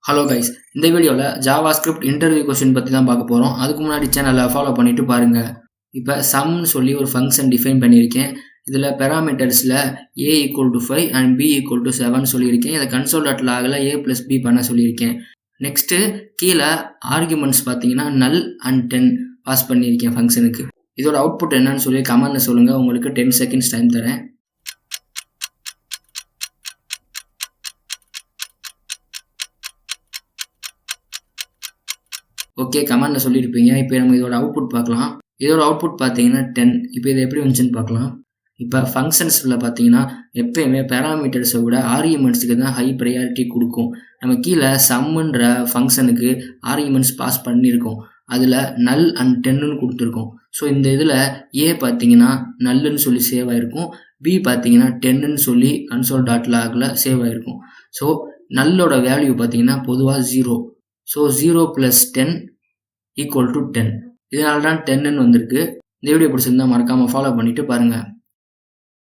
Hello guys, இந்த வீடியோவில் JavaScript interview question பற்றி தான் பார்க்க போகிறோம். அதுக்கு முன்னாடி சேனலை ஃபாலோ பண்ணிட்டு பாருங்கள். இப்போ சம்னு சொல்லி ஒரு ஃபங்க்ஷன் டிஃபைன் பண்ணியிருக்கேன். இதில் பெராமீட்டர்ஸில் a = 5 அண்ட் b = 7 சொல்லியிருக்கேன். இதை console.logல a + b பண்ண சொல்லியிருக்கேன். நெக்ஸ்ட்டு கீழே ஆர்குமெண்ட்ஸ் பார்த்தீங்கன்னா நல் அண்ட் 10 பாஸ் பண்ணியிருக்கேன் ஃபங்க்ஷனுக்கு. இதோட அவுட்புட் என்னன்னு சொல்லி கமெண்ட்ல சொல்லுங்கள். உங்களுக்கு 10 செகண்ட்ஸ் டைம் தரேன். ஓகே, கமெண்ட்ல சொல்லியிருப்பீங்க. இப்போ நம்ம இதோட அவுட்புட் பார்க்கலாம். இதோட அவுட்புட் பார்த்தீங்கன்னா 10. இப்போ இது எப்படி வந்துச்சுன்னு பார்க்கலாம். இப்போ ஃபங்க்ஷன்ஸில் பார்த்தீங்கன்னா எப்பயுமே பேராமீட்டர்ஸை விட ஆர்குமெண்ட்ஸுக்கு தான் ஹை ப்ரையாரிட்டி கொடுக்கும். நம்ம கீழே சம்முன்ற ஃபங்க்ஷனுக்கு ஆர்குமெண்ட்ஸ் பாஸ் பண்ணியிருக்கோம். அதில் நல் அண்ட் 10ன்னு கொடுத்துருக்கோம். ஸோ இந்த இதில் ஏ பார்த்தீங்கன்னா நல்லுன்னு சொல்லி சேவ் ஆகிருக்கும், பி பார்த்தீங்கன்னா 10ன்னு சொல்லி console.logல சேவ் ஆகிருக்கும். ஸோ நல்லோட வேல்யூ பார்த்தீங்கன்னா பொதுவாக 0. ஸோ 0 + 10 = 10. இதனால தான் 10ன்னு வந்திருக்கு. இந்த வீடியோ பிடிச்சிருந்தா மறக்காமல் ஃபாலோ பண்ணிட்டு பாருங்கள்.